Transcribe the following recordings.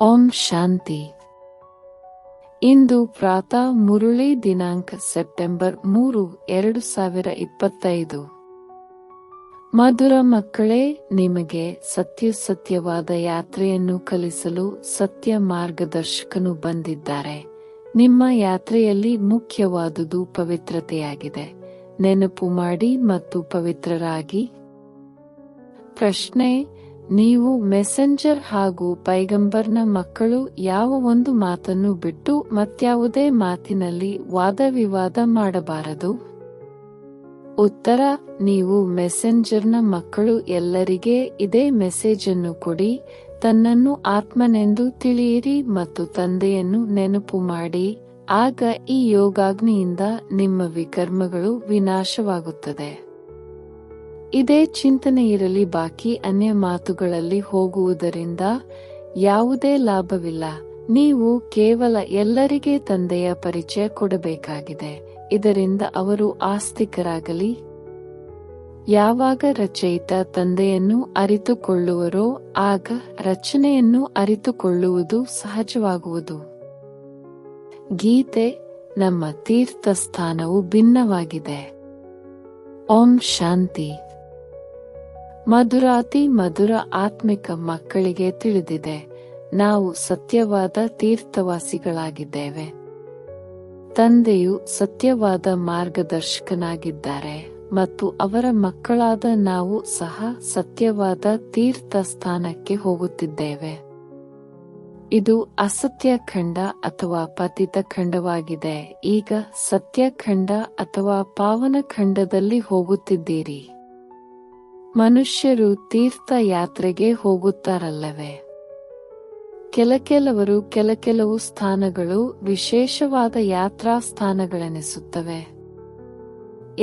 ಓಂ ಶಾಂತಿ. ಇಂದು ಪ್ರಾತಃ ಮುರುಳಿ ದಿನಾಂಕ ಸೆಪ್ಟೆಂಬರ್ 3, 2025. ಮಧುರ ಮಕ್ಕಳೇ, ನಿಮಗೆ ಸತ್ಯವಾದ ಯಾತ್ರೆಯನ್ನು ಕಲಿಸಲು ಸತ್ಯ ಮಾರ್ಗದರ್ಶಕನು ಬಂದಿದ್ದಾರೆ. ನಿಮ್ಮ ಯಾತ್ರೆಯಲ್ಲಿ ಮುಖ್ಯವಾದುದು ಪವಿತ್ರತೆಯಾಗಿದೆ. ನೆನಪು ಮಾಡಿ ಮತ್ತು ಪವಿತ್ರರಾಗಿ. ಪ್ರಶ್ನೆ: ನೀವು ಮೆಸೆಂಜರ್ ಹಾಗೂ ಪೈಗಂಬರ್ನ ಮಕ್ಕಳು ಯಾವ ಒಂದು ಮಾತನ್ನು ಬಿಟ್ಟು ಮತ್ಯಾವುದೇ ಮಾತಿನಲ್ಲಿ ವಾದವಿವಾದ ಮಾಡಬಾರದು? ಉತ್ತರ: ನೀವು ಮೆಸೆಂಜರ್ನ ಮಕ್ಕಳು. ಎಲ್ಲರಿಗೆ ಇದೇ ಮೆಸೇಜ್ ಅನ್ನು ಕೊಡಿ. ತನ್ನನ್ನು ಆತ್ಮನೆಂದು ತಿಳಿಯಿರಿ ಮತ್ತು ತಂದೆಯನ್ನು ನೆನಪು ಮಾಡಿ. ಆಗ ಈ ಯೋಗಾಗ್ನಿಯಿಂದ ನಿಮ್ಮ ವಿಕರ್ಮಗಳು ವಿನಾಶವಾಗುತ್ತದೆ. ಇದೇ ಚಿಂತನೆ ಇರಲಿ. ಬಾಕಿ ಅನ್ಯ ಮಾತುಗಳಲ್ಲಿ ಹೋಗುವುದರಿಂದ ಯಾವುದೇ ಲಾಭವಿಲ್ಲ. ನೀವು ಕೇವಲ ಎಲ್ಲರಿಗೆ ತಂದೆಯ ಪರಿಚಯ ಕೊಡಬೇಕಾಗಿದೆ. ಇದರಿಂದ ಅವರು ಆಸ್ತಿಕರಾಗಲಿ. ಯಾವಾಗ ರಚಯಿತ ತಂದೆಯನ್ನು ಅರಿತುಕೊಳ್ಳುವರೋ ಆಗ ರಚನೆಯನ್ನು ಅರಿತುಕೊಳ್ಳುವುದು ಸಹಜವಾಗುವುದು. ಗೀತೆ: ನಮ್ಮ ತೀರ್ಥಸ್ಥಾನವು ಭಿನ್ನವಾಗಿದೆ. ಓಂ ಶಾಂತಿ. ಮಧುರಾತಿ ಮಧುರ ಆತ್ಮಿಕ ಮಕ್ಕಳಿಗೆ ತಿಳಿದಿದೆ, ನಾವು ಸತ್ಯವಾದ ತೀರ್ಥವಾಸಿಗಳಾಗಿದ್ದೇವೆ. ತಂದೆಯು ಸತ್ಯವಾದ ಮಾರ್ಗದರ್ಶಕನಾಗಿದ್ದಾರೆ ಮತ್ತು ಅವರ ಮಕ್ಕಳಾದ ನಾವು ಸಹ ಸತ್ಯವಾದ ತೀರ್ಥ ಸ್ಥಾನಕ್ಕೆ ಹೋಗುತ್ತಿದ್ದೇವೆ. ಇದು ಅಸತ್ಯ ಖಂಡ ಅಥವಾ ಪತಿತ ಖಂಡವಾಗಿದೆ. ಈಗ ಸತ್ಯ ಖಂಡ ಅಥವಾ ಪಾವನ ಖಂಡದಲ್ಲಿ ಹೋಗುತ್ತಿದ್ದೀರಿ. ಮನುಷ್ಯರು ತೀರ್ಥ ಯಾತ್ರೆಗೆ ಹೋಗುತ್ತಾರಲ್ಲವೇ? ಕೆಲವರು ಕೆಲವು ಸ್ಥಾನಗಳು ವಿಶೇಷವಾದ ಯಾತ್ರಾ ಸ್ಥಾನಗಳೆನಿಸುತ್ತವೆ.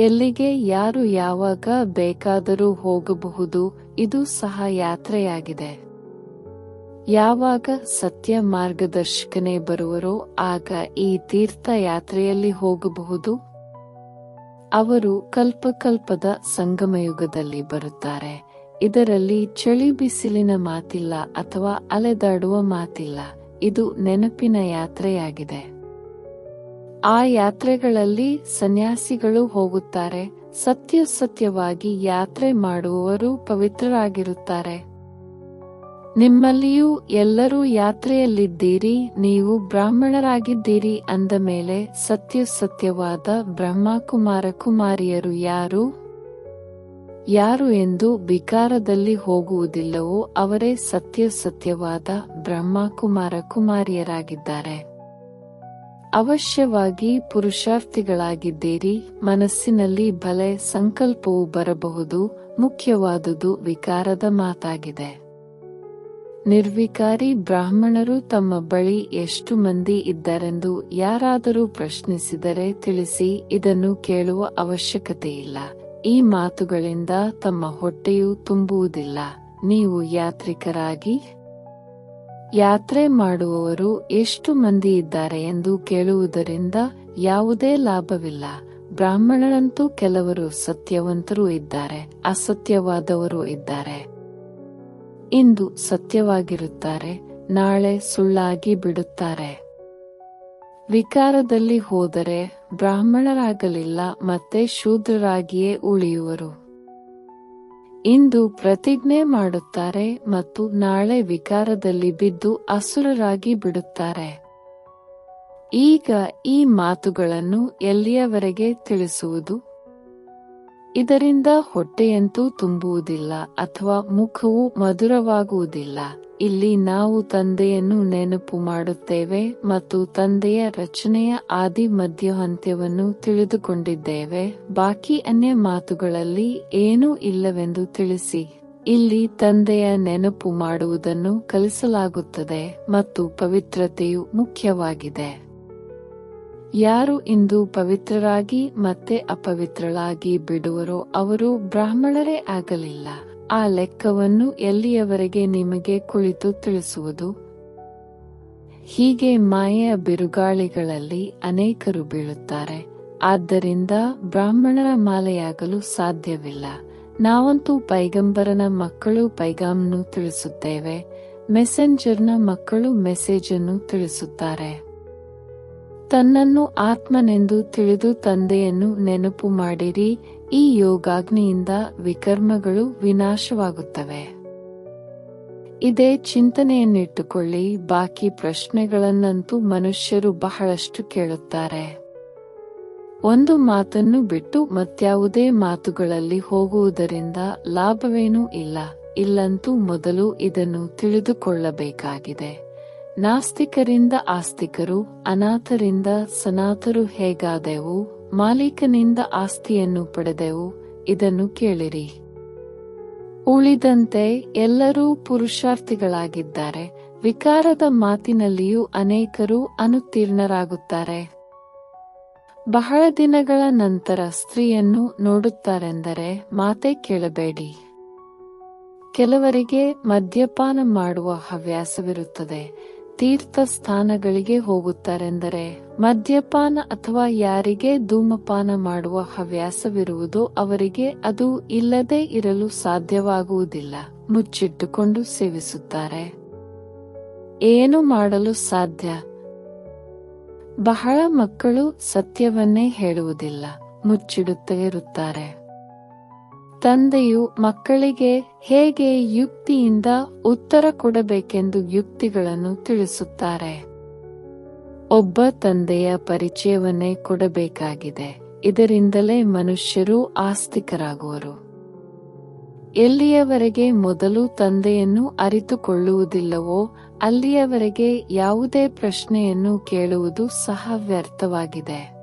ಎಲ್ಲಿಗೆ ಯಾರು ಯಾವಾಗ ಬೇಕಾದರೂ ಹೋಗಬಹುದು. ಇದು ಸಹ ಯಾತ್ರೆಯಾಗಿದೆ. ಯಾವಾಗ ಸತ್ಯ ಮಾರ್ಗದರ್ಶಕನೇ ಬರುವರೋ ಆಗ ಈ ತೀರ್ಥ ಯಾತ್ರೆಯಲ್ಲಿ ಹೋಗಬಹುದು. ಅವರು ಕಲ್ಪದ ಸಂಗಮಯುಗದಲ್ಲಿ ಬರುತ್ತಾರೆ. ಇದರಲ್ಲಿ ಚಳಿ ಬಿಸಿಲಿನ ಮಾತಿಲ್ಲ ಅಥವಾ ಅಲೆದಾಡುವ ಮಾತಿಲ್ಲ. ಇದು ನೆನಪಿನ ಯಾತ್ರೆಯಾಗಿದೆ. ಆ ಯಾತ್ರೆಗಳಲ್ಲಿ ಸನ್ಯಾಸಿಗಳು ಹೋಗುತ್ತಾರೆ. ಸತ್ಯವಾಗಿ ಯಾತ್ರೆ ಮಾಡುವವರು ಪವಿತ್ರರಾಗಿರುತ್ತಾರೆ. ನಿಮ್ಮಲ್ಲಿಯೂ ಎಲ್ಲರೂ ಯಾತ್ರೆಯಲ್ಲಿದ್ದೀರಿ. ನೀವು ಬ್ರಾಹ್ಮಣರಾಗಿದ್ದೀರಿ ಅಂದ ಮೇಲೆ ಸತ್ಯವಾದ ಬ್ರಹ್ಮಕುಮಾರ ಕುಮಾರಿಯರು ಯಾರು ಎಂದು ವಿಕಾರದಲ್ಲಿ ಹೋಗುವುದಿಲ್ಲವೋ ಅವರೇ ಸತ್ಯವಾದ ಬ್ರಹ್ಮಕುಮಾರ ಕುಮಾರಿಯರಾಗಿದ್ದಾರೆ. ಅವಶ್ಯವಾಗಿ ಪುರುಷಾರ್ಥಿಗಳಾಗಿದ್ದೀರಿ. ಮನಸ್ಸಿನಲ್ಲಿ ಭಲೆ ಸಂಕಲ್ಪವು ಬರಬಹುದು. ಮುಖ್ಯವಾದುದು ವಿಕಾರದ ಮಾತಾಗಿದೆ. ನಿರ್ವಿಕಾರಿ ಬ್ರಾಹ್ಮಣರು ತಮ್ಮ ಬಳಿ ಎಷ್ಟು ಮಂದಿ ಇದ್ದಾರೆಂದು ಯಾರಾದರೂ ಪ್ರಶ್ನಿಸಿದರೆ ತಿಳಿಸಿ. ಇದನ್ನು ಕೇಳುವ ಅವಶ್ಯಕತೆಯಿಲ್ಲ. ಈ ಮಾತುಗಳಿಂದ ತಮ್ಮ ಹೊಟ್ಟೆಯು ತುಂಬುವುದಿಲ್ಲ. ನೀವು ಯಾತ್ರಿಕರಾಗಿ ಯಾತ್ರೆ ಮಾಡುವವರು ಎಷ್ಟು ಮಂದಿ ಇದ್ದಾರೆ ಎಂದು ಕೇಳುವುದರಿಂದ ಯಾವುದೇ ಲಾಭವಿಲ್ಲ. ಬ್ರಾಹ್ಮಣರಂತೂ ಕೆಲವರು ಸತ್ಯವಂತರೂ ಇದ್ದಾರೆ, ಅಸತ್ಯವಾದವರು ಇದ್ದಾರೆ. ಇಂದು ಸತ್ಯವಾಗಿರುತ್ತಾರೆ, ನಾಳೆ ಸುಳ್ಳಾಗಿ ಬಿಡುತ್ತಾರೆ. ವಿಕಾರದಲ್ಲಿ ಹೋದರೆ ಬ್ರಾಹ್ಮಣರಾಗಲಿಲ್ಲ, ಮತ್ತೆ ಶೂದ್ರರಾಗಿಯೇ ಉಳಿಯುವರು. ಇಂದು ಪ್ರತಿಜ್ಞೆ ಮಾಡುತ್ತಾರೆ ಮತ್ತು ನಾಳೆ ವಿಕಾರದಲ್ಲಿ ಬಿದ್ದು ಅಸುರರಾಗಿ ಬಿಡುತ್ತಾರೆ. ಈಗ ಈ ಮಾತುಗಳನ್ನು ಎಲ್ಲಿಯವರೆಗೆ ತಿಳಿಸುವುದು? ಇದರಿಂದ ಹೊಟ್ಟೆಯಂತೂ ತುಂಬುವುದಿಲ್ಲ ಅಥವಾ ಮುಖವು ಮಧುರವಾಗುವುದಿಲ್ಲ. ಇಲ್ಲಿ ನಾವು ತಂದೆಯನ್ನು ನೆನಪು ಮಾಡುತ್ತೇವೆ ಮತ್ತು ತಂದೆಯ ರಚನೆಯ ಆದಿ ಮಧ್ಯ ಅಂತ್ಯವನ್ನು ತಿಳಿದುಕೊಂಡಿದ್ದೇವೆ. ಬಾಕಿ ಅನ್ಯ ಮಾತುಗಳಲ್ಲಿ ಏನೂ ಇಲ್ಲವೆಂದು ತಿಳಿಸಿ. ಇಲ್ಲಿ ತಂದೆಯ ನೆನಪು ಮಾಡುವುದನ್ನು ಕಲಿಸಲಾಗುತ್ತದೆ ಮತ್ತು ಪವಿತ್ರತೆಯು ಮುಖ್ಯವಾಗಿದೆ. ಯಾರು ಇಂದು ಪವಿತ್ರರಾಗಿ ಮತ್ತೆ ಅಪವಿತ್ರರಾಗಿ ಬಿಡುವರೋ ಅವರು ಬ್ರಾಹ್ಮಣರೇ ಆಗಲಿಲ್ಲ. ಆ ಲೆಕ್ಕವನ್ನು ಎಲ್ಲಿಯವರೆಗೆ ನಿಮಗೆ ಕುಳಿತು ತಿಳಿಸುವುದು? ಹೀಗೆ ಮಾಯೆಯ ಬಿರುಗಾಳಿಗಳಲ್ಲಿ ಅನೇಕರು ಬೀಳುತ್ತಾರೆ. ಆದ್ದರಿಂದ ಬ್ರಾಹ್ಮಣರ ಮಾಲೆಯಾಗಲು ಸಾಧ್ಯವಿಲ್ಲ. ನಾವಂತೂ ಪೈಗಂಬರನ ಮಕ್ಕಳು. ಪೈಗಾಮ್ನು ತಿಳಿಸುತ್ತೇವೆ. ಮೆಸೆಂಜರ್ನ ಮಕ್ಕಳು ಮೆಸೇಜ್ ಅನ್ನು ತಿಳಿಸುತ್ತಾರೆ. ತನ್ನನ್ನು ಆತ್ಮನೆಂದು ತಿಳಿದು ತಂದೆಯನ್ನು ನೆನಪು ಮಾಡಿರಿ. ಈ ಯೋಗಾಗ್ನಿಯಿಂದ ವಿಕರ್ಮಗಳು ವಿನಾಶವಾಗುತ್ತವೆ. ಇದೇ ಚಿಂತನೆಯನ್ನಿಟ್ಟುಕೊಳ್ಳಿ. ಬಾಕಿ ಪ್ರಶ್ನೆಗಳನ್ನಂತೂ ಮನುಷ್ಯರು ಬಹಳಷ್ಟು ಕೇಳುತ್ತಾರೆ. ಒಂದು ಮಾತನ್ನು ಬಿಟ್ಟು ಮತ್ಯಾವುದೇ ಮಾತುಗಳಲ್ಲಿ ಹೋಗುವುದರಿಂದ ಲಾಭವೇನೂ ಇಲ್ಲ. ಇಲ್ಲಂತೂ ಮೊದಲು ಇದನ್ನು ತಿಳಿದುಕೊಳ್ಳಬೇಕಾಗಿದೆ. ನಾಸ್ತಿಕರಿಂದ ಆಸ್ತಿಕರು, ಅನಾಥರಿಂದ ಸನಾಥರು ಹೇಗಾದೆವು? ಮಾಲೀಕನಿಂದ ಆಸ್ತಿಯನ್ನು ಪಡೆದೆವು. ಇದನ್ನು ಕೇಳಿರಿ. ಉಳಿದಂತೆ ಎಲ್ಲರೂ ಪುರುಷಾರ್ಥಿಗಳಾಗಿದ್ದಾರೆ. ವಿಕಾರದ ಮಾತಿನಲ್ಲಿಯೂ ಅನೇಕರು ಅನುತ್ತೀರ್ಣರಾಗುತ್ತಾರೆ. ಬಹಳ ದಿನಗಳ ನಂತರ ಸ್ತ್ರೀಯನ್ನು ನೋಡುತ್ತಾರೆಂದರೆ ಮಾತೇ ಕೇಳಬೇಡಿ. ಕೆಲವರಿಗೆ ಮದ್ಯಪಾನ ಮಾಡುವ ಹವ್ಯಾಸವಿರುತ್ತದೆ. ತೀರ್ಥ ಸ್ಥಾನಗಳಿಗೆ ಹೋಗುತ್ತಾರೆಂದರೆ ಮದ್ಯಪಾನ ಅಥವಾ ಯಾರಿಗೆ ಧೂಮಪಾನ ಮಾಡುವ ಹವ್ಯಾಸವಿರುವುದೋ ಅವರಿಗೆ ಅದು ಇಲ್ಲದೆ ಇರಲು ಸಾಧ್ಯವಾಗುವುದಿಲ್ಲ. ಮುಚ್ಚಿಟ್ಟುಕೊಂಡು ಸೇವಿಸುತ್ತಾರೆ. ಏನು ಮಾಡಲು ಸಾಧ್ಯ? ಬಹಳ ಮಕ್ಕಳು ಸತ್ಯವನ್ನೇ ಹೇಳುವುದಿಲ್ಲ, ಮುಚ್ಚಿಡುತ್ತಲೇ ಇರುತ್ತಾರೆ. ತಂದೆಯು ಮಕ್ಕಳಿಗೆ ಹೇಗೆ ಯುಕ್ತಿಯಿಂದ ಉತ್ತರ ಕೊಡಬೇಕೆಂದು ಯುಕ್ತಿಗಳನ್ನು ತಿಳಿಸುತ್ತಾರೆ. ಒಬ್ಬ ತಂದೆಯ ಪರಿಚಯವನ್ನೇ ಕೊಡಬೇಕಾಗಿದೆ. ಇದರಿಂದಲೇ ಮನುಷ್ಯರು ಆಸ್ತಿಕರಾಗುವರು. ಎಲ್ಲಿಯವರೆಗೆ ಮೊದಲು ತಂದೆಯನ್ನು ಅರಿತುಕೊಳ್ಳುವುದಿಲ್ಲವೋ ಅಲ್ಲಿಯವರೆಗೆ ಯಾವುದೇ ಪ್ರಶ್ನೆಯನ್ನು ಕೇಳುವುದು ಸಹ ವ್ಯರ್ಥವಾಗಿದೆ.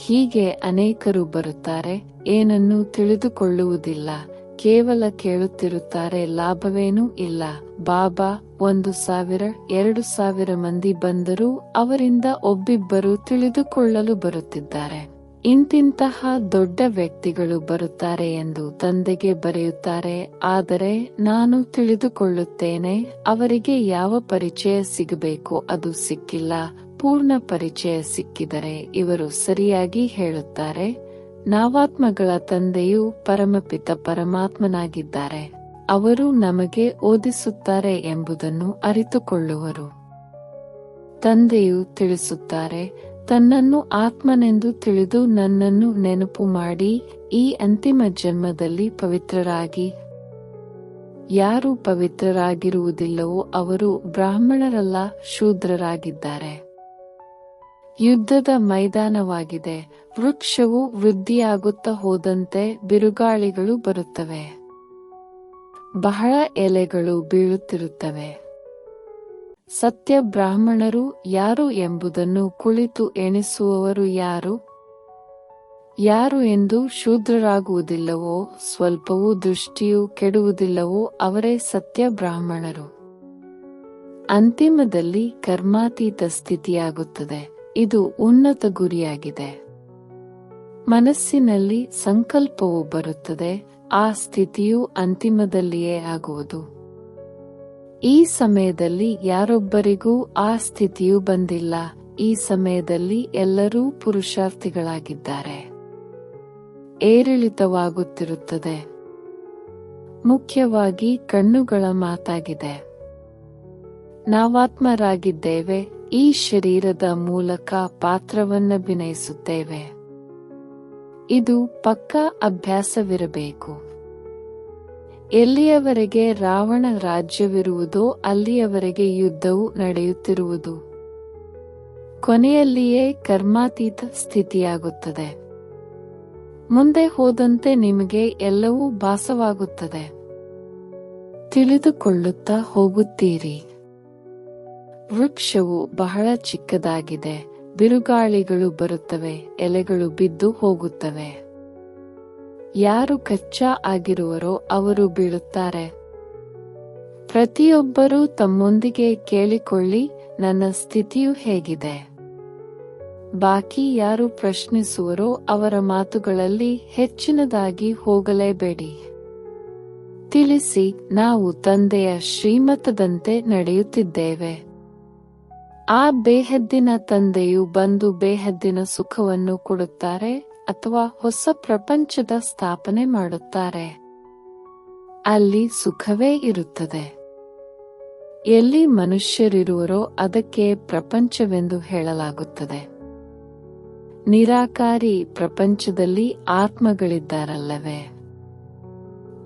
ಹೀಗೆ ಅನೇಕರು ಬರುತ್ತಾರೆ, ಏನನ್ನೂ ತಿಳಿದುಕೊಳ್ಳುವುದಿಲ್ಲ, ಕೇವಲ ಕೇಳುತ್ತಿರುತ್ತಾರೆ, ಲಾಭವೇನೂ ಇಲ್ಲ. ಬಾಬಾ 1000 2000 ಮಂದಿ ಬಂದರೂ ಅವರಿಂದ ಒಬ್ಬಿಬ್ಬರು ತಿಳಿದುಕೊಳ್ಳಲು ಬರುತ್ತಿದ್ದಾರೆ. ಇಂತಿಂತಹ ದೊಡ್ಡ ವ್ಯಕ್ತಿಗಳು ಬರುತ್ತಾರೆ ಎಂದು ತಂದೆಗೆ ಬರೆಯುತ್ತಾರೆ. ಆದರೆ ನಾನು ತಿಳಿದುಕೊಳ್ಳುತ್ತೇನೆ, ಅವರಿಗೆ ಯಾವ ಪರಿಚಯ ಸಿಗಬೇಕೋ ಅದು ಸಿಕ್ಕಿಲ್ಲ. ಪೂರ್ಣ ಪರಿಚಯ ಸಿಕ್ಕಿದರೆ ಇವರು ಸರಿಯಾಗಿ ಹೇಳುತ್ತಾರೆ, ನಾವಾತ್ಮಗಳ ತಂದೆಯು ಪರಮಪಿತ ಪರಮಾತ್ಮನಾಗಿದ್ದಾರೆ, ಅವರು ನಮಗೆ ಓದಿಸುತ್ತಾರೆ ಎಂಬುದನ್ನು ಅರಿತುಕೊಳ್ಳುವರು. ತಂದೆಯು ತಿಳಿಸುತ್ತಾರೆ, ತನ್ನನ್ನು ಆತ್ಮನೆಂದು ತಿಳಿದು ನನ್ನನ್ನು ನೆನಪು ಮಾಡಿ ಈ ಅಂತಿಮ ಜನ್ಮದಲ್ಲಿ ಪವಿತ್ರರಾಗಿ. ಯಾರು ಪವಿತ್ರರಾಗಿರುವುದಿಲ್ಲವೋ ಅವರು ಬ್ರಾಹ್ಮಣರಲ್ಲ, ಶೂದ್ರರಾಗಿದ್ದಾರೆ. ಯುದ್ಧದ ಮೈದಾನವಾಗಿದೆ. ವೃಕ್ಷವು ವೃದ್ಧಿಯಾಗುತ್ತಾ ಹೋದಂತೆ ಬಿರುಗಾಳಿಗಳು ಬರುತ್ತವೆ, ಬಹಳ ಎಲೆಗಳು ಬೀಳುತ್ತಿರುತ್ತವೆ. ಸತ್ಯ ಬ್ರಾಹ್ಮಣರು ಯಾರು ಎಂಬುದನ್ನು ಕುಳಿತು ಎಣಿಸುವವರು ಯಾರು? ಯಾರು ಎಂದು ಶೂದ್ರರಾಗುವುದಿಲ್ಲವೋ, ಸ್ವಲ್ಪವೂ ದೃಷ್ಟಿಯು ಕೆಡುವುದಿಲ್ಲವೋ ಅವರೇ ಸತ್ಯ ಬ್ರಾಹ್ಮಣರು. ಅಂತಿಮದಲ್ಲಿ ಕರ್ಮಾತೀತ ಸ್ಥಿತಿಯಾಗುತ್ತದೆ. ಇದು ಉನ್ನತ ಗುರಿಯಾಗಿದೆ. ಮನಸ್ಸಿನಲ್ಲಿ ಸಂಕಲ್ಪವು ಬರುತ್ತದೆ, ಆ ಸ್ಥಿತಿಯು ಅಂತಿಮದಲ್ಲಿಯೇ ಆಗುವುದು. ಈ ಸಮಯದಲ್ಲಿ ಯಾರೊಬ್ಬರಿಗೂ ಆ ಸ್ಥಿತಿಯು ಬಂದಿಲ್ಲ. ಈ ಸಮಯದಲ್ಲಿ ಎಲ್ಲರೂ ಪುರುಷಾರ್ಥಿಗಳಾಗಿದ್ದಾರೆ. ಏರಿಳಿತವಾಗುತ್ತಿರುತ್ತದೆ. ಮುಖ್ಯವಾಗಿ ಕಣ್ಣುಗಳ ಮಾತಾಗಿದೆ. ನಾವಾತ್ಮರಾಗಿದ್ದೇವೆ. ಈ ಶರೀರದ ಮೂಲಕ ಪಾತ್ರವನ್ನಭಿನಯಿಸುತ್ತೇವೆ. ಇದು ಪಕ್ಕಾ ಅಭ್ಯಾಸವಿರಬೇಕು. ಎಲ್ಲಿಯವರೆಗೆ ರಾವಣ ರಾಜ್ಯವಿರುವುದೋ ಅಲ್ಲಿಯವರೆಗೆ ಯುದ್ಧವು ನಡೆಯುತ್ತಿರುವುದು. ಕೊನೆಯಲ್ಲಿಯೇ ಕರ್ಮಾತೀತ ಸ್ಥಿತಿಯಾಗುತ್ತದೆ. ಮುಂದೆ ಹೋದಂತೆ ನಿಮಗೆ ಎಲ್ಲವೂ ಭಾಸವಾಗುತ್ತದೆ. ತಿಳಿದುಕೊಳ್ಳುತ್ತಾ ಹೋಗುತ್ತೀರಿ. ವೃಕ್ಷವು ಬಹಳ ಚಿಕ್ಕದಾಗಿದೆ. ಬಿರುಗಾಳಿಗಳು ಬರುತ್ತವೆ, ಎಲೆಗಳು ಬಿದ್ದು ಹೋಗುತ್ತವೆ. ಯಾರು ಕಚ್ಚಾ ಆಗಿರುವರೋ ಅವರು ಬೀಳುತ್ತಾರೆ. ಪ್ರತಿಯೊಬ್ಬರೂ ತಮ್ಮೊಂದಿಗೆ ಕೇಳಿಕೊಳ್ಳಿ, ನನ್ನ ಸ್ಥಿತಿಯು ಹೇಗಿದೆ? ಬಾಕಿ ಯಾರು ಪ್ರಶ್ನಿಸುವರೋ ಅವರ ಮಾತುಗಳಲ್ಲಿ ಹೆಚ್ಚಿನದಾಗಿ ಹೋಗಲೇಬೇಡಿ. ತಿಳಿಸಿ, ನಾವು ತಂದೆಯ ಶ್ರೀಮತದಂತೆ ನಡೆಯುತ್ತಿದ್ದೇವೆ. ಆ ಬೇಹದ್ದಿನ ತಂದೆಯು ಬಂದು ಬೇಹದ್ದಿನ ಸುಖವನ್ನು ಕೊಡುತ್ತಾರೆ ಅಥವಾ ಹೊಸ ಪ್ರಪಂಚದ ಸ್ಥಾಪನೆ ಮಾಡುತ್ತಾರೆ. ಅಲ್ಲಿ ಸುಖವೇ ಇರುತ್ತದೆ. ಎಲ್ಲಿ ಮನುಷ್ಯರಿರುವರೋ ಅದಕ್ಕೆ ಪ್ರಪಂಚವೆಂದು ಹೇಳಲಾಗುತ್ತದೆ. ನಿರಾಕಾರಿ ಪ್ರಪಂಚದಲ್ಲಿ ಆತ್ಮಗಳಿದ್ದಾರಲ್ಲವೇ?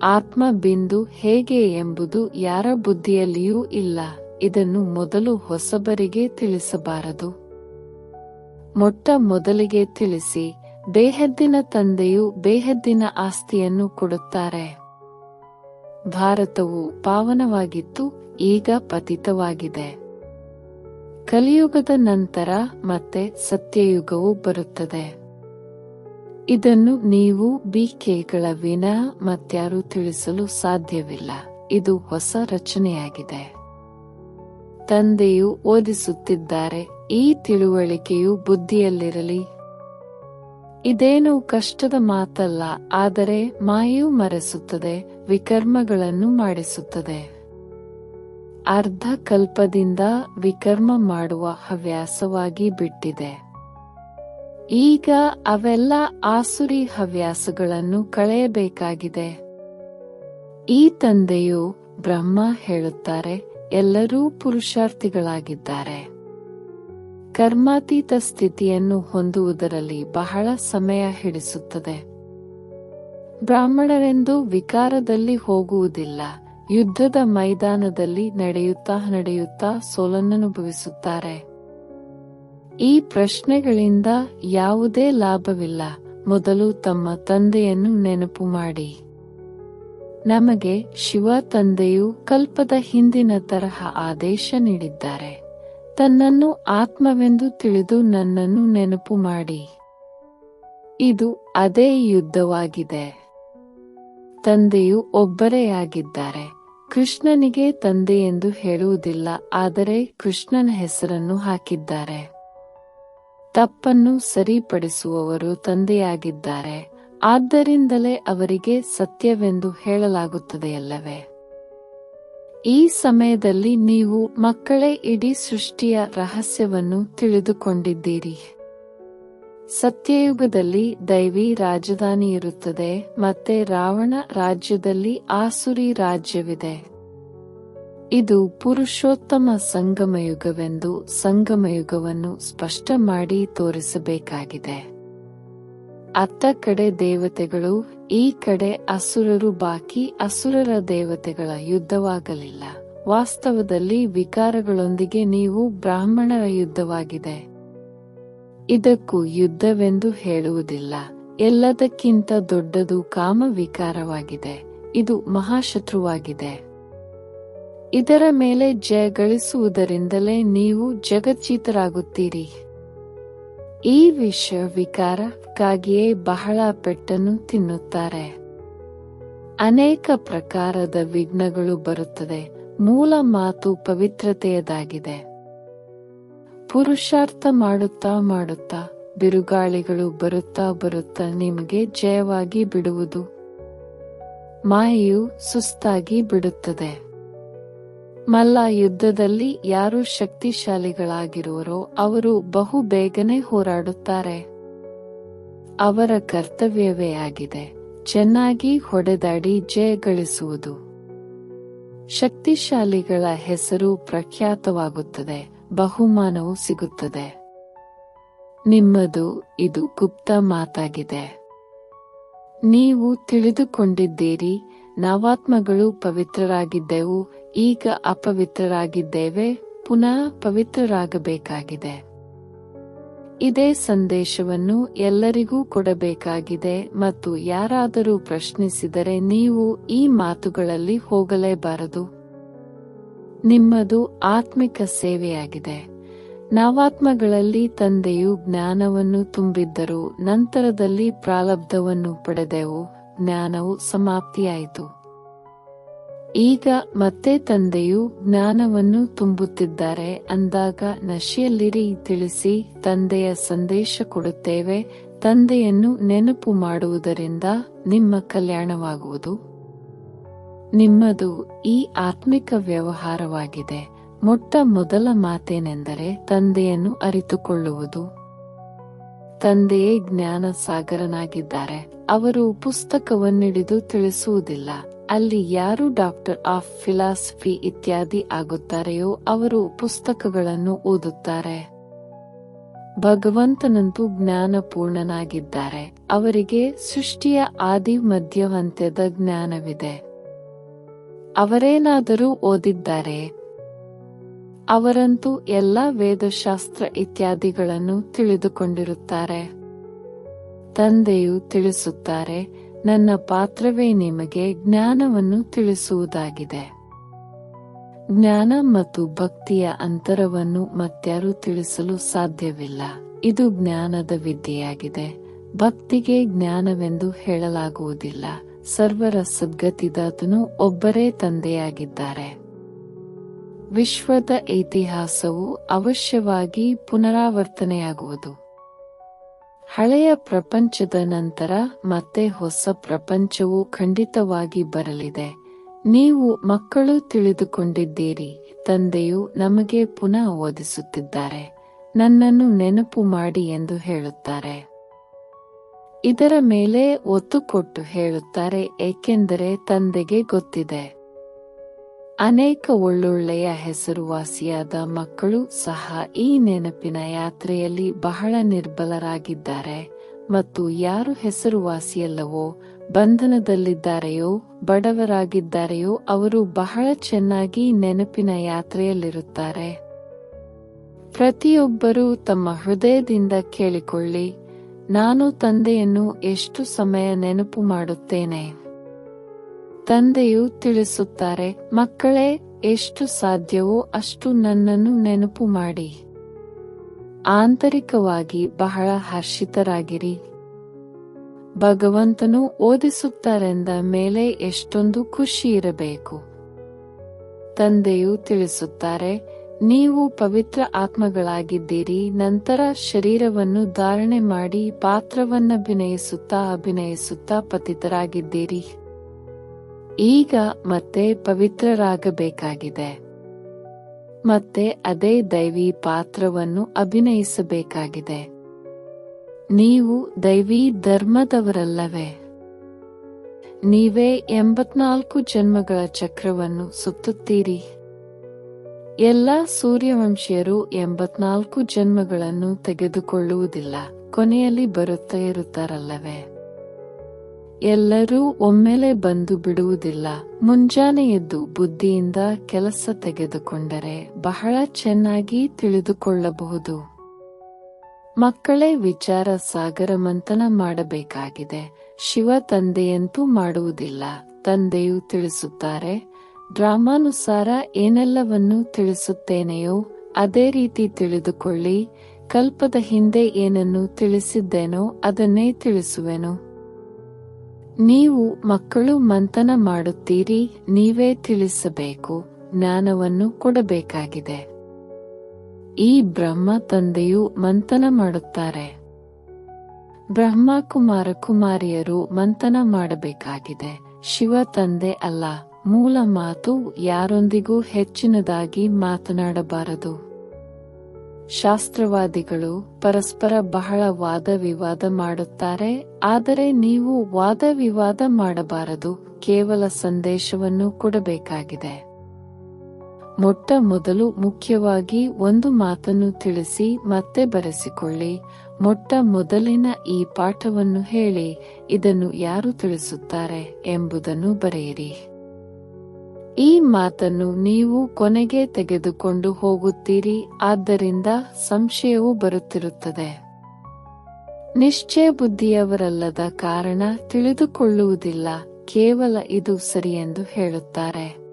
ಆತ್ಮ ಬಿಂದು ಹೇಗೆ ಎಂಬುದು ಯಾರ ಬುದ್ಧಿಯಲ್ಲಿಯೂ ಇಲ್ಲ. ಇದನ್ನು ಮೊದಲು ಹೊಸಬರಿಗೆ ತಿಳಿಸಬಾರದು. ಮೊಟ್ಟ ಮೊದಲಿಗೆ ತಿಳಿಸಿ, ಬೇಹದ್ದಿನ ತಂದೆಯು ಬೇಹದ್ದಿನ ಆಸ್ತಿಯನ್ನು ಕೊಡುತ್ತಾರೆ. ಭಾರತವು ಪಾವನವಾಗಿತ್ತು, ಈಗ ಪತಿತವಾಗಿದೆ. ಕಲಿಯುಗದ ನಂತರ ಮತ್ತೆ ಸತ್ಯಯುಗವು ಬರುತ್ತದೆ. ಇದನ್ನು ನೀವು ಬಿಕೆಗಳ ವಿನಃ ಮತ್ಯಾರೂ ತಿಳಿಸಲು ಸಾಧ್ಯವಿಲ್ಲ. ಇದು ಹೊಸ ರಚನೆಯಾಗಿದೆ. ತಂದೆಯು ಓದಿಸುತ್ತಿದ್ದಾರೆ. ಈ ತಿಳುವಳಿಕೆಯು ಬುದ್ಧಿಯಲ್ಲಿರಲಿ. ಇದೇನು ಕಷ್ಟದ ಮಾತಲ್ಲ, ಆದರೆ ಮಾಯೆಯು ಮರೆಸುತ್ತದೆ, ವಿಕರ್ಮಗಳನ್ನು ಮಾಡಿಸುತ್ತದೆ. ಅರ್ಧ ಕಲ್ಪದಿಂದ ವಿಕರ್ಮ ಮಾಡುವ ಹವ್ಯಾಸವಾಗಿ ಬಿಟ್ಟಿದೆ. ಈಗ ಅವೆಲ್ಲ ಆಸುರಿ ಹವ್ಯಾಸಗಳನ್ನು ಕಳೆಯಬೇಕಾಗಿದೆ. ಈ ತಂದೆಯು ಬ್ರಹ್ಮ ಹೇಳುತ್ತಾರೆ, ಎಲ್ಲರೂ ಪುರುಷಾರ್ಥಿಗಳಾಗಿದ್ದಾರೆ. ಕರ್ಮಾತೀತ ಸ್ಥಿತಿಯನ್ನು ಹೊಂದುವುದರಲ್ಲಿ ಬಹಳ ಸಮಯ ಹಿಡಿಸುತ್ತದೆ. ಬ್ರಾಹ್ಮಣರೆಂದು ವಿಕಾರದಲ್ಲಿ ಹೋಗುವುದಿಲ್ಲ. ಯುದ್ಧದ ಮೈದಾನದಲ್ಲಿ ನಡೆಯುತ್ತಾ ಸೋಲನ್ನನುಭವಿಸುತ್ತಾರೆ. ಈ ಪ್ರಶ್ನೆಗಳಿಂದ ಯಾವುದೇ ಲಾಭವಿಲ್ಲ. ಮೊದಲು ತಮ್ಮ ತಂದೆಯನ್ನು ನೆನಪು ಮಾಡಿ. ನಮಗೆ ಶಿವ ತಂದೆಯು ಕಲ್ಪದ ಹಿಂದಿನ ತರಹ ಆದೇಶ ನೀಡಿದ್ದಾರೆ. ತನ್ನನ್ನು ಆತ್ಮವೆಂದು ತಿಳಿದು ನನ್ನನ್ನು ನೆನಪು ಮಾಡಿ. ಇದು ಅದೇ ಯುದ್ಧವಾಗಿದೆ. ತಂದೆಯು ಒಬ್ಬರೇ ಆಗಿದ್ದಾರೆ. ಕೃಷ್ಣನಿಗೆ ತಂದೆ ಎಂದು ಹೇಳುವುದಿಲ್ಲ, ಆದರೆ ಕೃಷ್ಣನ ಹೆಸರನ್ನು ಹಾಕಿದ್ದಾರೆ. ತಪ್ಪನ್ನು ಸರಿಪಡಿಸುವವರು ತಂದೆಯಾಗಿದ್ದಾರೆ. ಆದ್ದರಿಂದಲೇ ಅವರಿಗೆ ಸತ್ಯವೆಂದು ಹೇಳಲಾಗುತ್ತದೆಯಲ್ಲವೇ? ಈ ಸಮಯದಲ್ಲಿ ನೀವು ಮಕ್ಕಳೇ ಇಡೀ ಸೃಷ್ಟಿಯ ರಹಸ್ಯವನ್ನು ತಿಳಿದುಕೊಂಡಿದ್ದೀರಿ. ಸತ್ಯಯುಗದಲ್ಲಿ ದೈವಿ ರಾಜಧಾನಿ ಇರುತ್ತದೆ, ಮತ್ತೆ ರಾವಣ ರಾಜ್ಯದಲ್ಲಿ ಆಸುರಿ ರಾಜ್ಯವಿದೆ. ಇದು ಪುರುಷೋತ್ತಮ ಸಂಗಮಯುಗವೆಂದು ಸಂಗಮಯುಗವನ್ನು ಸ್ಪಷ್ಟ ಮಾಡಿ ತೋರಿಸಬೇಕಾಗಿದೆ. ಅತ್ತ ಕಡೆ ದೇವತೆಗಳು, ಈ ಕಡೆ ಅಸುರರು. ಬಾಕಿ ಅಸುರರ ದೇವತೆಗಳ ಯುದ್ಧವಾಗಲಿಲ್ಲ. ವಾಸ್ತವದಲ್ಲಿ ವಿಕಾರಗಳೊಂದಿಗೆ ನೀವು ಬ್ರಾಹ್ಮಣರ ಯುದ್ಧವಾಗಿದೆ. ಇದಕ್ಕೂ ಯುದ್ಧವೆಂದು ಹೇಳುವುದಿಲ್ಲ. ಎಲ್ಲದಕ್ಕಿಂತ ದೊಡ್ಡದು ಕಾಮ ವಿಕಾರವಾಗಿದೆ. ಇದು ಮಹಾಶತ್ರುವಾಗಿದೆ. ಇದರ ಮೇಲೆ ಜಯ ಗಳಿಸುವುದರಿಂದಲೇ ನೀವು ಜಗಜ್ಜೀತರಾಗುತ್ತೀರಿ. ಈ ವಿಷಯ ವಿಕಾರಕ್ಕಾಗಿಯೇ ಬಹಳ ಪೆಟ್ಟನ್ನು ತಿನ್ನುತ್ತಾರೆ. ಅನೇಕ ಪ್ರಕಾರದ ವಿಘ್ನಗಳು ಬರುತ್ತದೆ. ಮೂಲ ಮಾತು ಪವಿತ್ರತೆಯದಾಗಿದೆ. ಪುರುಷಾರ್ಥ ಮಾಡುತ್ತಾ ಬಿರುಗಾಳಿಗಳು ಬರುತ್ತಾ ನಿಮಗೆ ಜಯವಾಗಿ ಬಿಡುವುದು. ಮಾಯೆಯು ಸುಸ್ತಾಗಿ ಬಿಡುತ್ತದೆ. ಮಲ್ಲ ಯುದ್ಧದಲ್ಲಿ ಯಾರು ಶಕ್ತಿಶಾಲಿಗಳಾಗಿರುವರೋ ಅವರು ಬಹು ಬೇಗನೆ ಹೋರಾಡುತ್ತಾರೆ. ಅವರ ಕರ್ತವ್ಯವೇ ಆಗಿದೆ ಚೆನ್ನಾಗಿ ಹೊಡೆದಾಡಿ ಜಯ ಗಳಿಸುವುದು. ಶಕ್ತಿಶಾಲಿಗಳ ಹೆಸರು ಪ್ರಖ್ಯಾತವಾಗುತ್ತದೆ, ಬಹುಮಾನವೂ ಸಿಗುತ್ತದೆ. ನಿಮ್ಮದು ಇದು ಗುಪ್ತ ಮಾತಾಗಿದೆ. ನೀವು ತಿಳಿದುಕೊಂಡಿದ್ದೀರಿ, ನಾವಾತ್ಮಗಳು ಪವಿತ್ರರಾಗಿದ್ದೆವು, ಈಗ ಅಪವಿತ್ರರಾಗಿದ್ದೇವೆ, ಪುನಃ ಪವಿತ್ರರಾಗಬೇಕಾಗಿದೆ. ಇದೇ ಸಂದೇಶವನ್ನು ಎಲ್ಲರಿಗೂ ಕೊಡಬೇಕಾಗಿದೆ. ಮತ್ತು ಯಾರಾದರೂ ಪ್ರಶ್ನಿಸಿದರೆ ನೀವು ಈ ಮಾತುಗಳಲ್ಲಿ ಹೋಗಲೇಬಾರದು. ನಿಮ್ಮದು ಆತ್ಮಿಕ ಸೇವೆಯಾಗಿದೆ. ನಾವಾತ್ಮಗಳಲ್ಲಿ ತಂದೆಯು ಜ್ಞಾನವನ್ನು ತುಂಬಿದ್ದರು, ನಂತರದಲ್ಲಿ ಪ್ರಾರಬ್ಧವನ್ನು ಪಡೆದೆವು, ಜ್ಞಾನವು ಸಮಾಪ್ತಿಯಾಯಿತು. ಈಗ ಮತ್ತೆ ತಂದೆಯು ಜ್ಞಾನವನ್ನು ತುಂಬುತ್ತಿದ್ದಾರೆ ಅಂದಾಗ ನಶೆಯಲ್ಲಿರಿ. ತಿಳಿಸಿ, ತಂದೆಯ ಸಂದೇಶ ಕೊಡುತ್ತೇವೆ. ತಂದೆಯನ್ನು ನೆನಪು ಮಾಡುವುದರಿಂದ ನಿಮ್ಮ ಕಲ್ಯಾಣವಾಗುವುದು. ನಿಮ್ಮದು ಈ ಆತ್ಮಿಕ ವ್ಯವಹಾರವಾಗಿದೆ. ಮೊಟ್ಟ ಮೊದಲ ಮಾತೇನೆಂದರೆ ತಂದೆಯನ್ನು ಅರಿತುಕೊಳ್ಳುವುದು. ತಂದೆಯೇ ಜ್ಞಾನ ಸಾಗರನಾಗಿದ್ದಾರೆ. ಅವರು ಪುಸ್ತಕವನ್ನಿಡಿದು ತಿಳಿಸುವುದಿಲ್ಲ, ಅಲ್ಲಿ ಯಾರು ಡಾಕ್ಟರ್ ಆಫ್ ಫಿಲಾಸಫಿ ಇತ್ಯಾದಿ ಆಗುತ್ತಾರೆಯೋ ಅವರು ಪುಸ್ತಕಗಳನ್ನು ಓದುತ್ತಾರೆ. ಭಗವಂತನಂತೂ ಜ್ಞಾನಪೂರ್ಣನಾಗಿದ್ದಾರೆ. ಅವರಿಗೆ ಸೃಷ್ಟಿಯ ಆದಿ ಮಧ್ಯಾಂತ್ಯದ ಜ್ಞಾನವಿದೆ. ಅವರೇನಾದರೂ ಓದಿದ್ದಾರೆ? ಅವರಂತೂ ಎಲ್ಲ ವೇದಶಾಸ್ತ್ರ ಇತ್ಯಾದಿಗಳನ್ನು ತಿಳಿದುಕೊಂಡಿರುತ್ತಾರೆ. ತಂದೆಯು ತಿಳಿಸುತ್ತಾರೆ, ನನ್ನ ಪಾತ್ರವೇ ನಿಮಗೆ ಜ್ಞಾನವನ್ನು ತಿಳಿಸುವುದಾಗಿದೆ. ಜ್ಞಾನ ಮತ್ತು ಭಕ್ತಿಯ ಅಂತರವನ್ನು ಮತ್ಯಾರೂ ತಿಳಿಸಲು ಸಾಧ್ಯವಿಲ್ಲ. ಇದು ಜ್ಞಾನದ ವಿದ್ಯೆಯಾಗಿದೆ. ಭಕ್ತಿಗೆ ಜ್ಞಾನವೆಂದು ಹೇಳಲಾಗುವುದಿಲ್ಲ. ಸರ್ವರ ಸದ್ಗತಿದಾತನು ಒಬ್ಬರೇ ತಂದೆಯಾಗಿದ್ದಾರೆ. ವಿಶ್ವದ ಇತಿಹಾಸವು ಅವಶ್ಯವಾಗಿ ಪುನರಾವರ್ತನೆಯಾಗುವುದು. ಹಳೆಯ ಪ್ರಪಂಚದ ನಂತರ ಮತ್ತೆ ಹೊಸ ಪ್ರಪಂಚವು ಖಂಡಿತವಾಗಿ ಬರಲಿದೆ. ನೀವು ಮಕ್ಕಳು ತಿಳಿದುಕೊಂಡಿದ್ದೀರಿ. ತಂದೆಯು ನಮಗೆ ಪುನಃ ಓದಿಸುತ್ತಿದ್ದಾರೆ. ನನ್ನನ್ನು ನೆನಪು ಮಾಡಿ ಎಂದು ಹೇಳುತ್ತಾರೆ. ಇದರ ಮೇಲೆ ಒತ್ತು ಕೊಟ್ಟು ಹೇಳುತ್ತಾರೆ, ಏಕೆಂದರೆ ತಂದೆಗೆ ಗೊತ್ತಿದೆ. ಅನೇಕ ಒಳ್ಳೊಳ್ಳೆಯ ಹೆಸರುವಾಸಿಯಾದ ಮಕ್ಕಳು ಸಹ ಈ ನೆನಪಿನ ಯಾತ್ರೆಯಲ್ಲಿ ಬಹಳ ನಿರ್ಬಲರಾಗಿದ್ದಾರೆ. ಮತ್ತು ಯಾರು ಹೆಸರುವಾಸಿಯಲ್ಲವೋ, ಬಂಧನದಲ್ಲಿದ್ದಾರೆಯೋ, ಬಡವರಾಗಿದ್ದಾರೆಯೋ ಅವರು ಬಹಳ ಚೆನ್ನಾಗಿ ನೆನಪಿನ ಯಾತ್ರೆಯಲ್ಲಿರುತ್ತಾರೆ. ಪ್ರತಿಯೊಬ್ಬರೂ ತಮ್ಮ ಹೃದಯದಿಂದ ಕೇಳಿಕೊಳ್ಳಿ, ನಾನು ತಂದೆಯನ್ನು ಎಷ್ಟು ಸಮಯ ನೆನಪು ಮಾಡುತ್ತೇನೆ? ತಂದೆಯು ತಿಳಿಸುತ್ತಾರೆ, ಮಕ್ಕಳೇ, ಎಷ್ಟು ಸಾಧ್ಯವೋ ಅಷ್ಟು ನನ್ನನ್ನು ನೆನಪು ಮಾಡಿ. ಆಂತರಿಕವಾಗಿ ಬಹಳ ಹರ್ಷಿತರಾಗಿರಿ. ಭಗವಂತನು ಓದಿಸುತ್ತಾರೆಂದ ಮೇಲೆ ಎಷ್ಟೊಂದು ಖುಷಿ ಇರಬೇಕು. ತಂದೆಯು ತಿಳಿಸುತ್ತಾರೆ, ನೀವು ಪವಿತ್ರ ಆತ್ಮಗಳಾಗಿದ್ದೀರಿ. ನಂತರ ಶರೀರವನ್ನು ಧಾರಣೆ ಮಾಡಿ ಪಾತ್ರವನ್ನಭಿನಯಿಸುತ್ತಾ ಪತಿತರಾಗಿದ್ದೀರಿ. ಈಗ ಮತ್ತೆ ಪವಿತ್ರರಾಗಬೇಕಾಗಿದೆ. ಮತ್ತೆ ಅದೇ ದೈವಿ ಪಾತ್ರವನ್ನು ಅಭಿನಯಿಸಬೇಕಾಗಿದೆ. ನೀವು ದೈವಿ ಧರ್ಮದವರಲ್ಲವೇ? ನೀವೇ 84 ಜನ್ಮಗಳ ಚಕ್ರವನ್ನು ಸುತ್ತುತ್ತೀರಿ. ಎಲ್ಲ ಸೂರ್ಯವಂಶೀಯರು 84 ಜನ್ಮಗಳನ್ನು ತೆಗೆದುಕೊಳ್ಳುವುದಿಲ್ಲ, ಕೊನೆಯಲ್ಲಿ ಬರುತ್ತಾ ಇರುತ್ತಾರಲ್ಲವೇ? ಎಲ್ಲರೂ ಒಮ್ಮೆಲೆ ಬಂದು ಬಿಡುವುದಿಲ್ಲ. ಮುಂಜಾನೆ ಎದ್ದು ಬುದ್ಧಿಯಿಂದ ಕೆಲಸ ತೆಗೆದುಕೊಂಡರೆ ಬಹಳ ಚೆನ್ನಾಗಿ ತಿಳಿದುಕೊಳ್ಳಬಹುದು. ಮಕ್ಕಳೇ, ವಿಚಾರ ಸಾಗರ ಮಂಥನ ಮಾಡಬೇಕಾಗಿದೆ. ಶಿವ ತಂದೆಯಂತೂ ಮಾಡುವುದಿಲ್ಲ. ತಂದೆಯು ತಿಳಿಸುತ್ತಾರೆ, ಡ್ರಾಮಾನುಸಾರ ಏನೆಲ್ಲವನ್ನು ತಿಳಿಸುತ್ತೇನೆಯೋ ಅದೇ ರೀತಿ ತಿಳಿದುಕೊಳ್ಳಿ. ಕಲ್ಪದ ಹಿಂದೆ ಏನನ್ನು ತಿಳಿಸಿದ್ದೇನೋ ಅದನ್ನೇ ತಿಳಿಸುವೆನು. ನೀವು ಮಕ್ಕಳು ಮಂಥನ ಮಾಡುತ್ತೀರಿ, ನೀವೇ ತಿಳಿಸಬೇಕು, ಜ್ಞಾನವನ್ನು ಕೊಡಬೇಕಾಗಿದೆ. ಈ ಬ್ರಹ್ಮ ತಂದೆಯು ಮಂಥನ ಮಾಡುತ್ತಾರೆ. ಬ್ರಹ್ಮ ಕುಮಾರ ಕುಮಾರಿಯರು ಮಂಥನ ಮಾಡಬೇಕಾಗಿದೆ. ಶಿವ ತಂದೆ ಅಲ್ಲ. ಮೂಲ ಮಾತು ಯಾರೊಂದಿಗೂ ಹೆಚ್ಚಿನದಾಗಿ ಮಾತನಾಡಬಾರದು. ಶಾಸ್ತ್ರವಾದಿಗಳು ಪರಸ್ಪರ ಬಹಳ ವಾದ ವಿವಾದ ಮಾಡುತ್ತಾರೆ. ಆದರೆ ನೀವು ವಾದ ವಿವಾದ ಮಾಡಬಾರದು, ಕೇವಲ ಸಂದೇಶವನ್ನು ಕೊಡಬೇಕಾಗಿದೆ. ಮೊಟ್ಟ ಮೊದಲು ಮುಖ್ಯವಾಗಿ ಒಂದು ಮಾತನ್ನು ತಿಳಿಸಿ ಮತ್ತೆ ಬರೆಸಿಕೊಳ್ಳಿ. ಮೊಟ್ಟ ಮೊದಲಿನ ಈ ಪಾಠವನ್ನು ಹೇಳಿ, ಇದನ್ನು ಯಾರು ತಿಳಿಸುತ್ತಾರೆ ಎಂಬುದನ್ನು ಬರೆಯಿರಿ. ಈ ಮಾತನ್ನು ನೀವು ಕೊನೆಗೆ ತೆಗೆದುಕೊಂಡು ಹೋಗುತ್ತೀರಿ. ಆದ್ದರಿಂದ ಸಂಶಯವು ಬರುತ್ತಿರುತ್ತದೆ. ನಿಶ್ಚಯ ಬುದ್ಧಿಯವರಲ್ಲದ ಕಾರಣ ತಿಳಿದುಕೊಳ್ಳುವುದಿಲ್ಲ. ಕೇವಲ ಇದು ಸರಿಯೆಂದು ಹೇಳುತ್ತಾರೆ.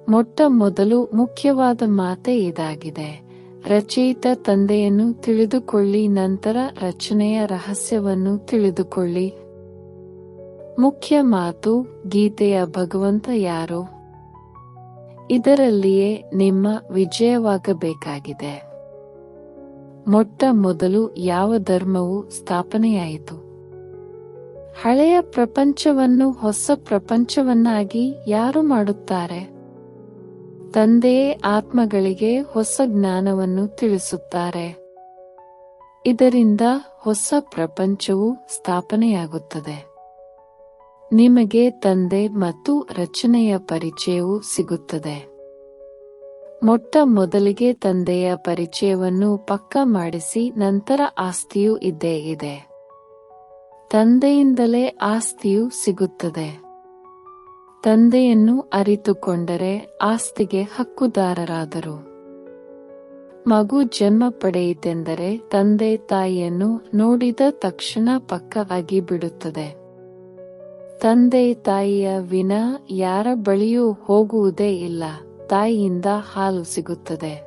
ಮೊಟ್ಟ ಮೊದಲು ಮುಖ್ಯವಾದ ಮಾತೇ ಇದಾಗಿದೆ. ರಚಯಿತ ತಂದೆಯನ್ನು ತಿಳಿದುಕೊಳ್ಳಿ, ನಂತರ ರಚನೆಯ ರಹಸ್ಯವನ್ನು ತಿಳಿದುಕೊಳ್ಳಿ. ಮುಖ್ಯ ಮಾತು ಗೀತೆಯ ಭಗವಂತ ಯಾರು? ಇದರಲ್ಲಿಯೇ ನಿಮ್ಮ ವಿಜಯವಾಗಬೇಕಾಗಿದೆ. ಮೊಟ್ಟ ಮೊದಲು ಯಾವ ಧರ್ಮವು ಸ್ಥಾಪನೆಯಾಯಿತು? ಹಳೆಯ ಪ್ರಪಂಚವನ್ನು ಹೊಸ ಪ್ರಪಂಚವನ್ನಾಗಿ ಯಾರು ಮಾಡುತ್ತಾರೆ? ತಂದೆಯೇ ಆತ್ಮಗಳಿಗೆ ಹೊಸ ಜ್ಞಾನವನ್ನು ತಿಳಿಸುತ್ತಾರೆ. ಇದರಿಂದ ಹೊಸ ಪ್ರಪಂಚವು ಸ್ಥಾಪನೆಯಾಗುತ್ತದೆ. ನಿಮಗೆ ತಂದೆ ಮತ್ತು ರಚನೆಯ ಪರಿಚಯವೂ ಸಿಗುತ್ತದೆ. ಮೊಟ್ಟ ಮೊದಲಿಗೆ ತಂದೆಯ ಪರಿಚಯವನ್ನು ಪಕ್ಕಾ ಮಾಡಿಸಿ ನಂತರ ಆಸ್ತಿಯೂ ಇದ್ದೇ ಇದೆ. ತಂದೆಯಿಂದಲೇ ಆಸ್ತಿಯೂ ಸಿಗುತ್ತದೆ. ತಂದೆಯನ್ನು ಅರಿತುಕೊಂಡರೆ ಆಸ್ತಿಗೆ ಹಕ್ಕುದಾರರಾದರು. ಮಗು ಜನ್ಮ ಪಡೆಯಿತೆಂದರೆ ತಂದೆ ತಾಯಿಯನ್ನು ನೋಡಿದ ತಕ್ಷಣ ಪಕ್ಕವಾಗಿ ಬಿಡುತ್ತದೆ. ತಂದೆ ತಾಯಿಯ ವಿನಾ ಯಾರ ಬಳಿಯೂ ಹೋಗುವುದೇ ಇಲ್ಲ. ತಾಯಿಯಿಂದ ಹಾಲು ಸಿಗುತ್ತದೆ.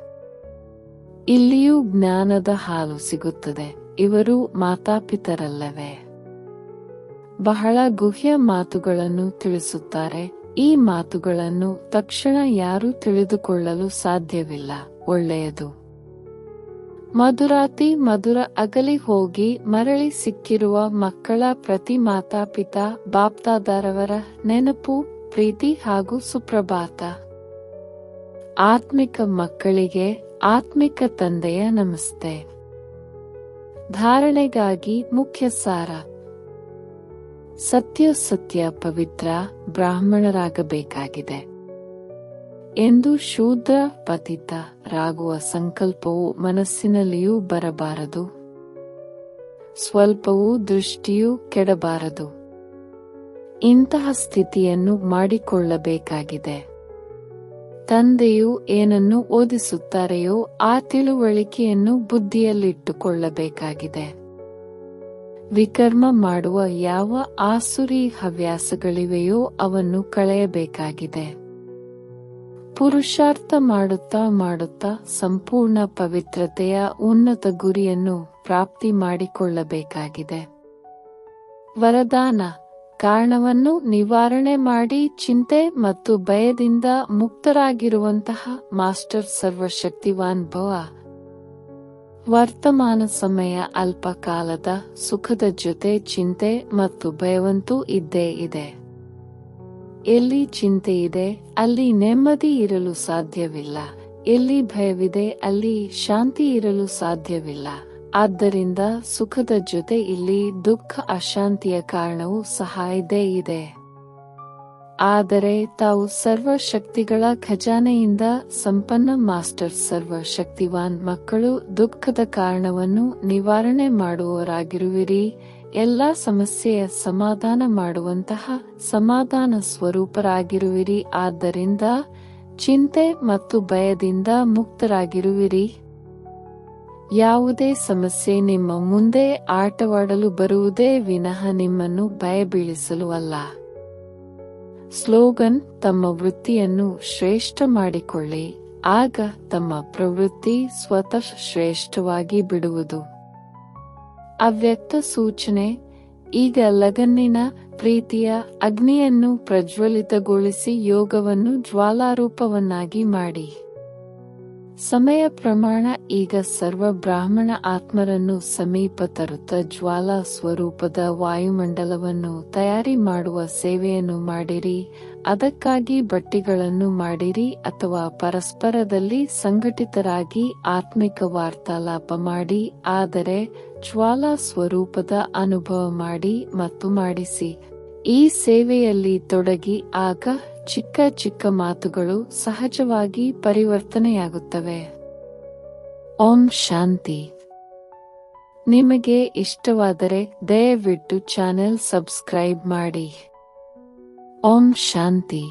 ಇಲ್ಲಿಯೂ ಜ್ಞಾನದ ಹಾಲು ಸಿಗುತ್ತದೆ. ಇವರು ಮಾತಾಪಿತರಲ್ಲವೇ? ಬಹಳ ಗುಹ್ಯ ಮಾತುಗಳನ್ನು ತಿಳಿಸುತ್ತಾರೆ. ಈ ಮಾತುಗಳನ್ನು ತಕ್ಷಣ ಯಾರೂ ತಿಳಿದುಕೊಳ್ಳಲು ಸಾಧ್ಯವಿಲ್ಲ. ಒಳ್ಳೆಯದು. ಮಧುರಾತಿ ಮಧುರ ಅಗಲಿ ಹೋಗಿ ಮರಳಿ ಸಿಕ್ಕಿರುವ ಮಕ್ಕಳ ಪ್ರತಿ ಮಾತಾಪಿತಾ ಬಾಪ್ದಾದರವರ ನೆನಪು, ಪ್ರೀತಿ ಹಾಗೂ ಸುಪ್ರಭಾತ. ಆತ್ಮಿಕ ಮಕ್ಕಳಿಗೆ ಆತ್ಮಿಕ ತಂದೆಯ ನಮಸ್ತೆ. ಧಾರಣೆಗಾಗಿ ಮುಖ್ಯ ಸಾರ. ಸತ್ಯ ಪವಿತ್ರ ಬ್ರಾಹ್ಮಣರಾಗಬೇಕಾಗಿದೆ ಎಂದು ಶೂದ್ರ ಪತಿತರಾಗುವ ಸಂಕಲ್ಪವು ಮನಸ್ಸಿನಲ್ಲಿಯೂ ಬರಬಾರದು. ಸ್ವಲ್ಪವೂ ದೃಷ್ಟಿಯೂ ಕೆಡಬಾರದು. ಇಂತಹ ಸ್ಥಿತಿಯನ್ನು ಮಾಡಿಕೊಳ್ಳಬೇಕಾಗಿದೆ. ತಂದೆಯು ಏನನ್ನು ಓದಿಸುತ್ತಾರೆಯೋ ಆ ತಿಳುವಳಿಕೆಯನ್ನು ಬುದ್ಧಿಯಲ್ಲಿಟ್ಟುಕೊಳ್ಳಬೇಕಾಗಿದೆ. ವಿಕರ್ಮ ಮಾಡುವ ಯಾವ ಆಸುರಿ ಹವ್ಯಾಸಗಳಿವೆಯೋ ಅವನ್ನು ಕಳೆಯಬೇಕಾಗಿದೆ. ಪುರುಷಾರ್ಥ ಮಾಡುತ್ತಾ ಮಾಡುತ್ತಾ ಸಂಪೂರ್ಣ ಪವಿತ್ರತೆಯ ಉನ್ನತ ಗುರಿಯನ್ನು ಪ್ರಾಪ್ತಿ ಮಾಡಿಕೊಳ್ಳಬೇಕಾಗಿದೆ. ವರದಾನ. ಕಾರಣವನ್ನು ನಿವಾರಣೆ ಮಾಡಿ ಚಿಂತೆ ಮತ್ತು ಭಯದಿಂದ ಮುಕ್ತರಾಗಿರುವಂತಹ ಮಾಸ್ಟರ್ ಸರ್ವಶಕ್ತಿವಾನ್ ಭವ. ವರ್ತಮಾನ ಸಮಯ ಅಲ್ಪ ಕಾಲದ ಸುಖದ ಜೊತೆ ಚಿಂತೆ ಮತ್ತು ಭಯವಂತೂ ಇದ್ದೇ ಇದೆ. ಎಲ್ಲಿ ಚಿಂತೆ ಇದೆ ಅಲ್ಲಿ ನೆಮ್ಮದಿ ಇರಲು ಸಾಧ್ಯವಿಲ್ಲ. ಎಲ್ಲಿ ಭಯವಿದೆ ಅಲ್ಲಿ ಶಾಂತಿ ಇರಲು ಸಾಧ್ಯವಿಲ್ಲ. ಆದ್ದರಿಂದ ಸುಖದ ಜೊತೆ ಇಲ್ಲಿ ದುಃಖ ಅಶಾಂತಿಯ ಕಾರಣವೂ ಸಹ ಇದ್ದೇ ಇದೆ. ಆದರೆ ತಾವು ಸರ್ವಶಕ್ತಿಗಳ ಖಜಾನೆಯಿಂದ ಸಂಪನ್ನ ಮಾಸ್ಟರ್ ಸರ್ವಶಕ್ತಿವಾನ್ ಮಕ್ಕಳು ದುಃಖದ ಕಾರಣವನ್ನು ನಿವಾರಣೆ ಮಾಡುವವರಾಗಿರುವಿರಿ. ಎಲ್ಲಾ ಸಮಸ್ಯೆಯ ಸಮಾಧಾನ ಮಾಡುವಂತಹ ಸಮಾಧಾನ ಸ್ವರೂಪರಾಗಿರುವಿರಿ. ಆದ್ದರಿಂದ ಚಿಂತೆ ಮತ್ತು ಭಯದಿಂದ ಮುಕ್ತರಾಗಿರುವಿರಿ. ಯಾವುದೇ ಸಮಸ್ಯೆ ನಿಮ್ಮ ಮುಂದೆ ಆಟವಾಡಲು ಬರುವುದೇ ವಿನಃ ನಿಮ್ಮನ್ನು ಭಯಬೀಳಿಸಲು ಅಲ್ಲ. ಸ್ಲೋಗನ್. ತಮ್ಮ ವೃತ್ತಿಯನ್ನು ಶ್ರೇಷ್ಠ ಮಾಡಿಕೊಳ್ಳಿ, ಆಗ ತಮ್ಮ ಪ್ರವೃತ್ತಿ ಸ್ವತಃ ಶ್ರೇಷ್ಠವಾಗಿ ಬಿಡುವುದು. ಅವ್ಯಕ್ತ ಸೂಚನೆ. ಈಗ ಲಗನ್ನಿನ ಪ್ರೀತಿಯ ಅಗ್ನಿಯನ್ನು ಪ್ರಜ್ವಲಿತಗೊಳಿಸಿ ಯೋಗವನ್ನು ಜ್ವಾಲಾರೂಪವನ್ನಾಗಿ ಮಾಡಿ. ಸಮಯ ಪ್ರಮಾಣ. ಈಗ ಸರ್ವ ಬ್ರಾಹ್ಮಣ ಆತ್ಮರನ್ನು ಸಮೀಪ ತರುತ್ತಾ ಜ್ವಾಲಾ ಸ್ವರೂಪದ ವಾಯುಮಂಡಲವನ್ನು ತಯಾರಿ ಮಾಡುವ ಸೇವೆಯನ್ನು ಮಾಡಿರಿ. ಅದಕ್ಕಾಗಿ ಬಟ್ಟಿಗಳನ್ನು ಮಾಡಿರಿ ಅಥವಾ ಪರಸ್ಪರದಲ್ಲಿ ಸಂಘಟಿತರಾಗಿ ಆತ್ಮಿಕ ವಾರ್ತಾಲಾಪ ಮಾಡಿ. ಆದರೆ ಜ್ವಾಲಾ ಸ್ವರೂಪದ ಅನುಭವ ಮಾಡಿ ಮತ್ತು ಮಾಡಿಸಿ. ಈ ಸೇವೆಯಲ್ಲಿ ತೊಡಗಿ. ಆಗ ಚಿಕ್ಕ ಚಿಕ್ಕ ಮಾತುಗಳು ಸಹಜವಾಗಿ ಪರಿವರ್ತನೆಯಾಗುತ್ತವೆ. ಓಂ ಶಾಂತಿ. ನಿಮಗೆ ಇಷ್ಟವಾದರೆ ದಯವಿಟ್ಟು ಚಾನೆಲ್ ಸಬ್ಸ್ಕ್ರೈಬ್ ಮಾಡಿ. ಓಂ ಶಾಂತಿ.